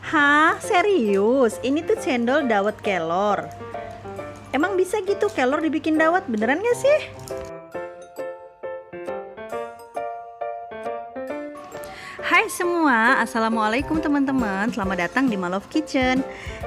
Hah, serius? Ini tuh cendol dawet kelor. Emang bisa gitu kelor dibikin dawet? Beneran gak sih? Hai semua, assalamualaikum teman-teman. Selamat datang di Malove Kitchen.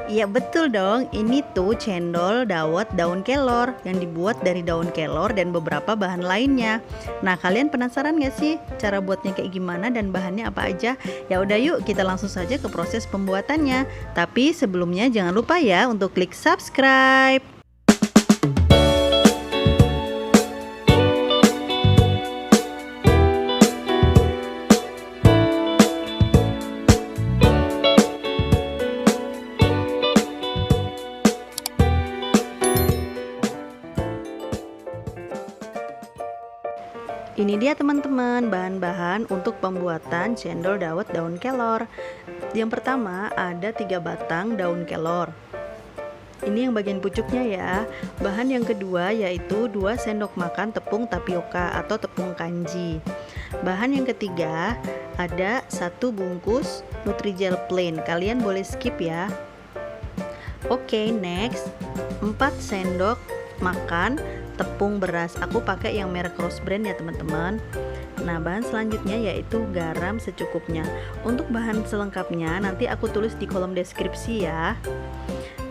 Iya betul dong, ini tuh cendol dawet daun kelor yang dibuat dari daun kelor dan beberapa bahan lainnya. Nah, kalian penasaran gak sih cara buatnya kayak gimana dan bahannya apa aja? Ya udah yuk kita langsung saja ke proses pembuatannya. Tapi sebelumnya jangan lupa ya untuk klik subscribe. Ini dia teman-teman bahan-bahan untuk pembuatan cendol dawet daun kelor. Yang pertama ada 3 batang daun kelor. Ini yang bagian pucuknya ya. Bahan yang kedua yaitu 2 sendok makan tepung tapioka atau tepung kanji. Bahan yang ketiga ada 1 bungkus Nutrijel plain. Kalian boleh skip ya. Oke, next 4 sendok makan tepung beras. Aku pakai yang merek Rose Brand ya teman-teman. Nah, bahan selanjutnya yaitu garam secukupnya. Untuk bahan selengkapnya nanti aku tulis di kolom deskripsi ya.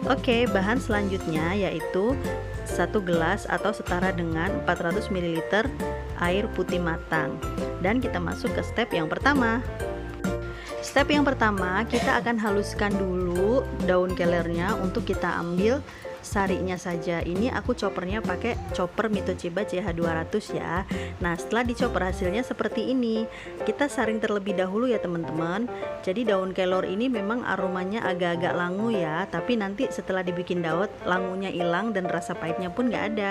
Oke, bahan selanjutnya yaitu 1 gelas atau setara dengan 400 ml air putih matang. Dan kita masuk ke step yang pertama. Step yang pertama, kita akan haluskan dulu daun kelornya. Untuk kita ambil sarinya saja. Ini aku choppernya pakai chopper Mitochiba CH200 ya. Nah, setelah dichopper hasilnya seperti ini. Kita saring terlebih dahulu ya teman-teman. Jadi daun kelor ini memang aromanya agak-agak langu ya, tapi nanti setelah dibikin dawet langunya hilang dan rasa pahitnya pun nggak ada.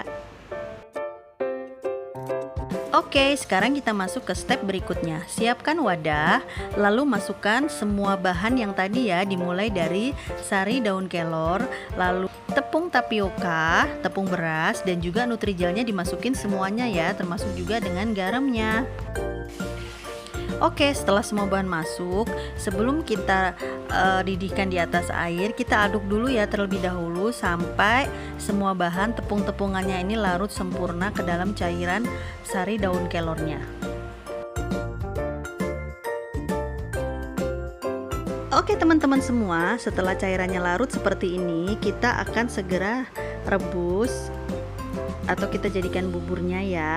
Oke, sekarang kita masuk ke step berikutnya. Siapkan wadah, lalu masukkan semua bahan yang tadi ya, dimulai dari sari daun kelor, lalu tepung tapioka, tepung beras, dan juga nutrijelnya dimasukin semuanya ya, termasuk juga dengan garamnya. Oke, setelah semua bahan masuk, sebelum kita didihkan di atas air, kita aduk dulu ya terlebih dahulu sampai semua bahan tepung-tepungannya ini larut sempurna ke dalam cairan sari daun kelornya. Oke teman-teman semua, setelah cairannya larut seperti ini, kita akan segera rebus atau kita jadikan buburnya ya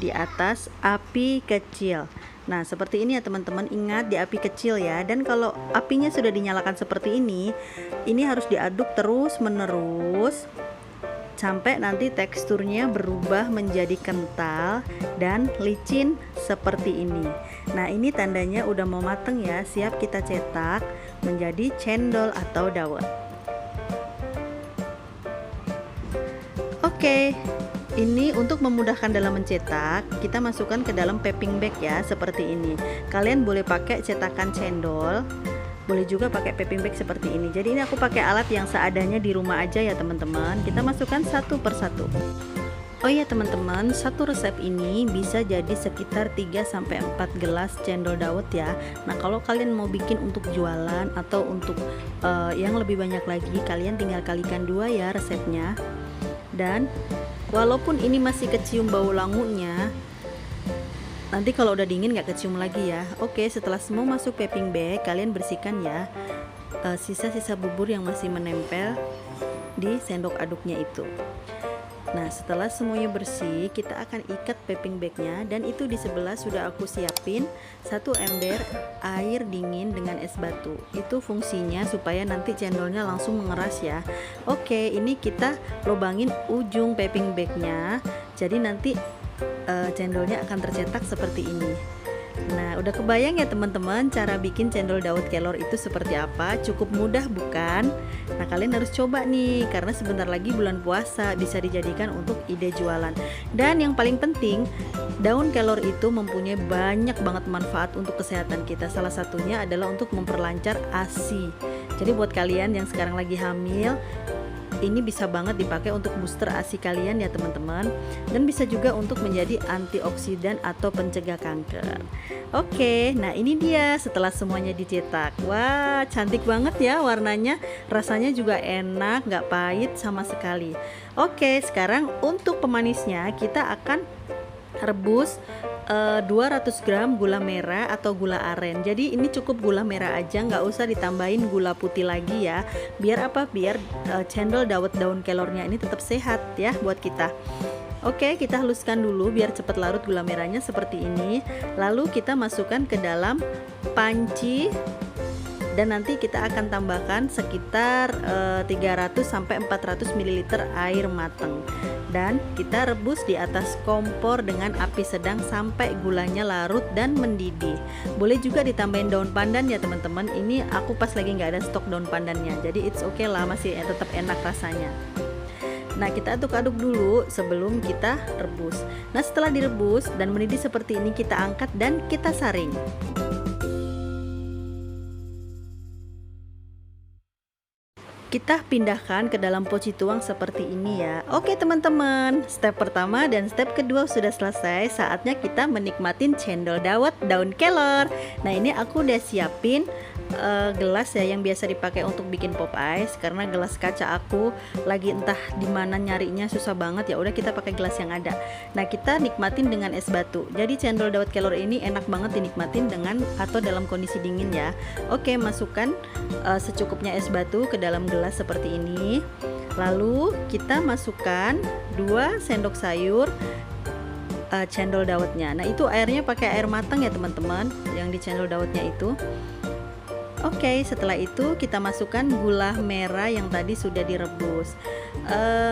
di atas api kecil. Nah, seperti ini ya teman-teman, ingat di api kecil ya. Dan kalau apinya sudah dinyalakan seperti ini harus diaduk terus menerus sampai nanti teksturnya berubah menjadi kental dan licin seperti ini. Nah, ini tandanya udah mau mateng ya, siap kita cetak menjadi cendol atau dawet. Oke. Ini untuk memudahkan dalam mencetak, kita masukkan ke dalam piping bag ya, seperti ini. Kalian boleh pakai cetakan cendol, boleh juga pakai piping bag seperti ini. Jadi ini aku pakai alat yang seadanya di rumah aja ya teman-teman. Kita masukkan satu persatu. Oh iya teman-teman, satu resep ini bisa jadi sekitar 3-4 gelas cendol dawet ya. Nah, kalau kalian mau bikin untuk jualan atau untuk yang lebih banyak lagi, kalian tinggal kalikan 2 ya resepnya. Dan walaupun ini masih kecium bau langunya, nanti kalau udah dingin nggak kecium lagi ya. Oke, setelah semua masuk piping bag, kalian bersihkan ya sisa-sisa bubur yang masih menempel di sendok aduknya itu. Nah, setelah semuanya bersih, kita akan ikat piping bagnya. Dan itu di sebelah sudah aku siapin 1 ember air dingin dengan es batu. Itu fungsinya supaya nanti cendolnya langsung mengeras ya. Oke, ini kita lubangin ujung piping bagnya, jadi nanti cendolnya akan tercetak seperti ini. Nah, udah kebayang ya teman-teman cara bikin cendol dawet kelor itu seperti apa? Cukup mudah bukan? Nah, kalian harus coba nih, karena sebentar lagi bulan puasa, bisa dijadikan untuk ide jualan. Dan yang paling penting, daun kelor itu mempunyai banyak banget manfaat untuk kesehatan kita. Salah satunya adalah untuk memperlancar ASI. Jadi buat kalian yang sekarang lagi hamil, ini bisa banget dipakai untuk booster ASI kalian ya teman-teman, dan bisa juga untuk menjadi antioksidan atau pencegah kanker. Oke, nah ini dia setelah semuanya dicetak. Wah, cantik banget ya warnanya, rasanya juga enak, nggak pahit sama sekali. Oke, sekarang untuk pemanisnya kita akan rebus 200 gram gula merah atau gula aren. Jadi ini cukup gula merah aja, nggak usah ditambahin gula putih lagi ya. Biar apa? Biar cendol dawet daun kelornya ini tetap sehat ya buat kita. Oke, kita haluskan dulu biar cepat larut gula merahnya seperti ini. Lalu kita masukkan ke dalam panci, dan nanti kita akan tambahkan sekitar 300 sampai 400 ml air matang. Dan kita rebus di atas kompor dengan api sedang sampai gulanya larut dan mendidih. Boleh juga ditambahin daun pandan ya teman-teman. Ini aku pas lagi nggak ada stok daun pandannya, jadi it's okay lah, masih tetap enak rasanya. Nah, kita aduk-aduk dulu sebelum kita rebus. Nah, setelah direbus dan mendidih seperti ini, kita angkat dan kita saring. Kita pindahkan ke dalam poci tuang seperti ini ya. Oke teman-teman, step pertama dan step kedua sudah selesai. Saatnya kita menikmatin cendol dawet daun kelor. Nah, ini aku udah siapin gelas ya yang biasa dipakai untuk bikin pop ice, karena gelas kaca aku lagi entah dimana nyarinya susah banget, ya udah kita pakai gelas yang ada. Nah, kita nikmatin dengan es batu. Jadi cendol dawet kelor ini enak banget dinikmatin dengan atau dalam kondisi dingin ya. Oke, masukkan secukupnya es batu ke dalam gelas seperti ini. Lalu kita masukkan 2 sendok sayur cendol dawetnya. Nah, itu airnya pakai air matang ya teman-teman, yang di cendol dawetnya itu. Oke, setelah itu kita masukkan gula merah yang tadi sudah direbus.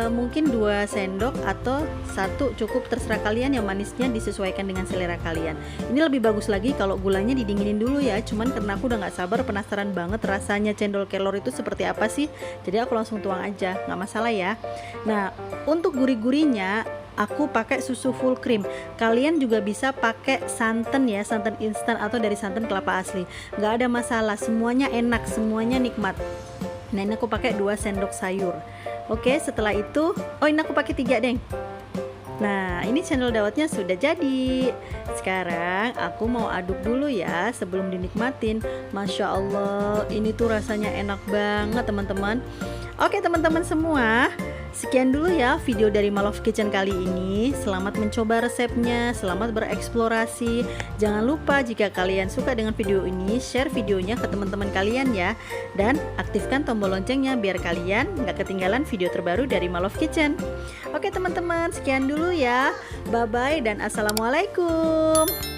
Mungkin 2 sendok atau 1 cukup, terserah kalian, yang manisnya disesuaikan dengan selera kalian. Ini lebih bagus lagi kalau gulanya didinginin dulu ya. Cuman karena aku udah nggak sabar, penasaran banget rasanya cendol kelor itu seperti apa sih. Jadi aku langsung tuang aja, nggak masalah ya. Nah, untuk gurih-gurihnya aku pakai susu full cream. Kalian juga bisa pakai santan ya, santan instan atau dari santan kelapa asli. Nggak ada masalah, semuanya enak, semuanya nikmat. Nah, ini aku pakai 2 sendok sayur. Oke, setelah itu, oh ini aku pakai 3 deng. Nah, ini cendol dawetnya sudah jadi. Sekarang aku mau aduk dulu ya sebelum dinikmatin. Masya Allah, ini tuh rasanya enak banget teman-teman. Oke teman-teman semua, sekian dulu ya video dari Malove Kitchen kali ini. Selamat mencoba resepnya, selamat bereksplorasi. Jangan lupa jika kalian suka dengan video ini, share videonya ke teman-teman kalian ya. Dan aktifkan tombol loncengnya biar kalian nggak ketinggalan video terbaru dari Malove Kitchen. Oke teman-teman, sekian dulu ya. Bye-bye dan assalamualaikum.